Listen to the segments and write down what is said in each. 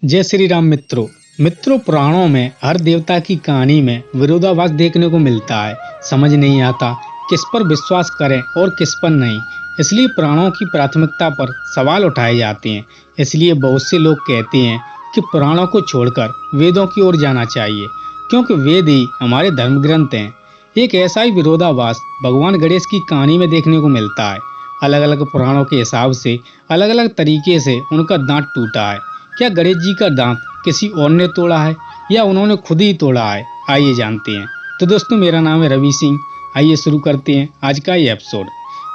जय श्री राम मित्रों पुराणों में हर देवता की कहानी में विरोधाभास देखने को मिलता है। समझ नहीं आता किस पर विश्वास करें और किस पर नहीं। इसलिए पुराणों की प्राथमिकता पर सवाल उठाए जाते हैं। इसलिए बहुत से लोग कहते हैं कि पुराणों को छोड़कर वेदों की ओर जाना चाहिए, क्योंकि वेद ही हमारे धर्म ग्रंथ हैं। एक ऐसा ही विरोधाभास भगवान गणेश की कहानी में देखने को मिलता है। अलग अलग पुराणों के हिसाब से अलग अलग तरीके से उनका दांत टूटा है। क्या गणेश जी का दांत किसी और ने तोड़ा है या उन्होंने खुद ही तोड़ा है? आइए जानते हैं। तो दोस्तों, मेरा नाम है रवि सिंह। आइए शुरू करते हैं आज का ये एपिसोड।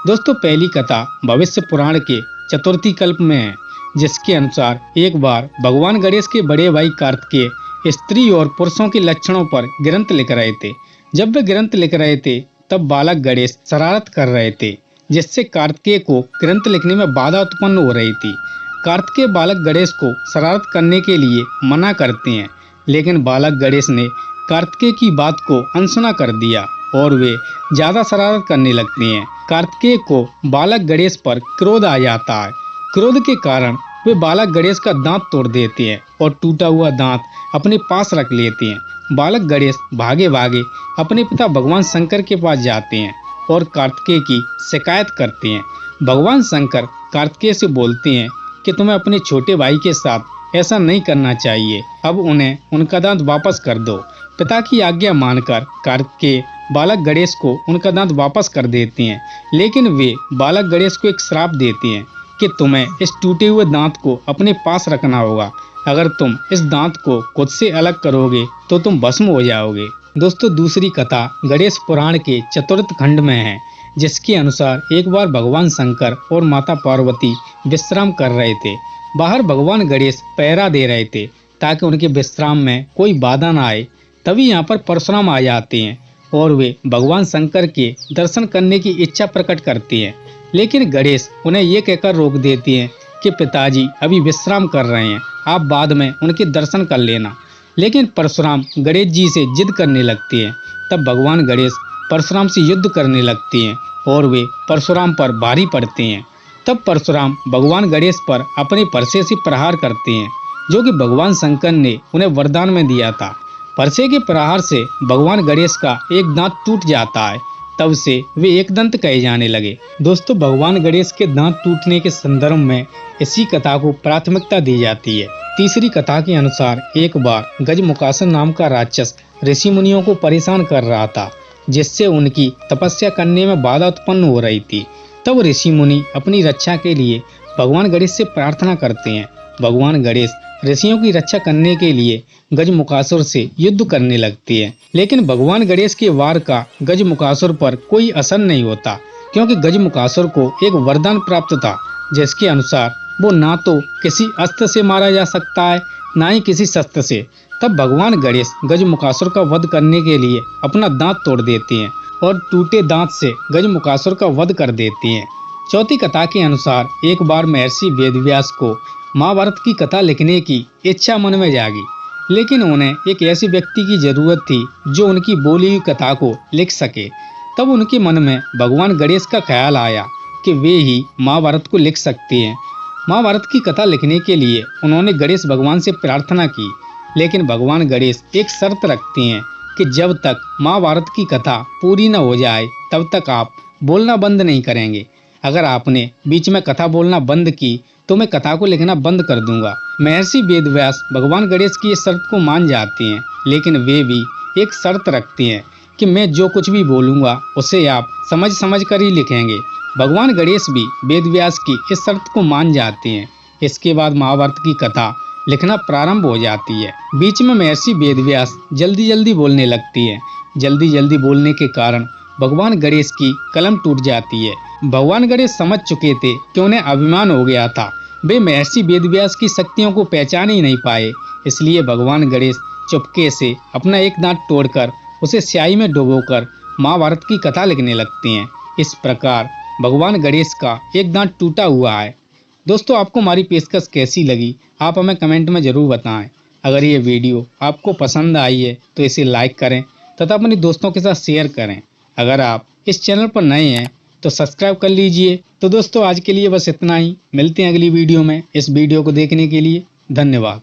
दोस्तों, पहली कथा भविष्य पुराण के चतुर्थी कल्प में है, जिसके अनुसार एक बार भगवान गणेश के बड़े भाई कार्तिकेय स्त्री और पुरुषों के लक्षणों पर ग्रंथ लिख रहे थे। जब वे ग्रंथ लिख रहे थे तब बालक गणेश शरारत कर रहे थे, जिससे कार्तिकेय को ग्रंथ लिखने में बाधा उत्पन्न हो रही थी। कार्तिकेय बालक गणेश को शरारत करने के लिए मना करते हैं, लेकिन बालक गणेश ने कार्तिकेय की बात को अनसुना कर दिया और वे ज्यादा शरारत करने लगते हैं। कार्तिकेय को बालक गणेश पर क्रोध आ जाता है। क्रोध के कारण वे बालक गणेश का दांत तोड़ देते हैं और टूटा हुआ दांत अपने पास रख लेते हैं। बालक गणेश भागे भागे अपने पिता भगवान शंकर के पास जाते हैं और कार्तिकेय की शिकायत करते हैं। भगवान शंकर कार्तिकेय से बोलते हैं कि तुम्हें अपने छोटे भाई के साथ ऐसा नहीं करना चाहिए। अब उन्हें उनका दांत वापस कर दो। पिता की आज्ञा मानकर कार्तिकेय बालक गणेश को उनका दांत वापस कर देते हैं, लेकिन वे बालक गणेश को एक श्राप देते हैं कि तुम्हें इस टूटे हुए दांत को अपने पास रखना होगा। अगर तुम इस दांत को खुद से अलग करोगे तो तुम भस्म हो जाओगे। दोस्तों, दूसरी कथा गणेश पुराण के चतुर्थ खंड में है, जिसके अनुसार एक बार भगवान शंकर और माता पार्वती विश्राम कर रहे थे। बाहर भगवान गणेश पहरा दे रहे थे ताकि उनके विश्राम में कोई बाधा ना आए। तभी यहाँ पर परशुराम आ जाते हैं और वे भगवान शंकर के दर्शन करने की इच्छा प्रकट करते हैं, लेकिन गणेश उन्हें ये कहकर रोक देते हैं कि पिताजी अभी विश्राम कर रहे हैं, आप बाद में उनके दर्शन कर लेना। लेकिन परशुराम गणेश जी से जिद करने लगते हैं। तब भगवान गणेश परशुराम से युद्ध करने लगते हैं और वे परशुराम पर भारी पड़ते हैं। तब परशुराम भगवान गणेश पर अपने परसे से प्रहार करते हैं, जो कि भगवान शंकर ने उन्हें वरदान में दिया था। परसे के प्रहार से भगवान गणेश का एक दांत टूट जाता है। तब से वे एक दंत कहे जाने लगे। दोस्तों, भगवान गणेश के दांत टूटने के संदर्भ में इसी कथा को प्राथमिकता दी जाती है। तीसरी कथा के अनुसार एक बार गजमुकासुर नाम का राक्षस ऋषि मुनियों को परेशान कर रहा था, जिससे उनकी तपस्या करने में बाधा उत्पन्न हो रही थी। तब ऋषि मुनि अपनी रक्षा के लिए भगवान गणेश से प्रार्थना करते हैं। भगवान गणेश ऋषियों की रक्षा करने के लिए गजमुकासुर से युद्ध करने लगते हैं, लेकिन भगवान गणेश के वार का गजमुकासुर पर कोई असर नहीं होता, क्योंकि गजमुकासुर को एक वरदान प्राप्त था, जिसके अनुसार वो ना तो किसी अस्त्र से मारा जा सकता है, ना ही किसी शस्त्र से। तब भगवान गणेश गजमुकासुर का वध करने के लिए अपना दांत तोड़ देते हैं और टूटे दांत से गजमुकासुर का वध कर देते हैं। चौथी कथा के अनुसार एक बार महर्षि वेदव्यास को महाभारत की कथा लिखने की इच्छा मन में जागी, लेकिन उन्हें एक ऐसे व्यक्ति की जरूरत थी जो उनकी बोली हुई कथा को लिख सके। तब उनके मन में भगवान गणेश का ख्याल आया कि वे ही महाभारत को लिख सकते हैं। महाभारत की कथा लिखने के लिए उन्होंने गणेश भगवान से प्रार्थना की, लेकिन भगवान गणेश एक शर्त रखते हैं कि जब तक महाभारत की कथा पूरी न हो जाए तब तक आप बोलना बंद नहीं करेंगे। अगर आपने बीच में कथा बोलना बंद की तो मैं कथा को लिखना बंद कर दूंगा। महर्षि वेदव्यास भगवान गणेश की इस शर्त को मान जाते हैं, लेकिन वे भी एक शर्त रखते हैं कि मैं जो कुछ भी बोलूंगा उसे आप समझ कर ही लिखेंगे। भगवान गणेश भी वेदव्यास की इस शर्त को मान जाते हैं। इसके बाद महाभारत की कथा लिखना प्रारंभ हो जाती है। बीच में महर्षि वेदव्यास जल्दी बोलने लगती है। जल्दी बोलने के कारण भगवान गणेश की कलम टूट जाती है। भगवान गणेश समझ चुके थे कि उन्हें अभिमान हो गया था। वे महर्षि वेदव्यास की शक्तियों को पहचान ही नहीं पाए, इसलिए भगवान गणेश चुपके से अपना एक दांत तोड़कर उसे स्याही में डुबोकर महाभारत की कथा लिखने लगते हैं। इस प्रकार भगवान गणेश का एक दांत टूटा हुआ है। दोस्तों, आपको हमारी पेशकश कैसी लगी आप हमें कमेंट में ज़रूर बताएं। अगर ये वीडियो आपको पसंद आई है तो इसे लाइक करें तथा अपने दोस्तों के साथ शेयर करें। अगर आप इस चैनल पर नए हैं तो सब्सक्राइब कर लीजिए। तो दोस्तों, आज के लिए बस इतना ही। मिलते हैं अगली वीडियो में। इस वीडियो को देखने के लिए धन्यवाद।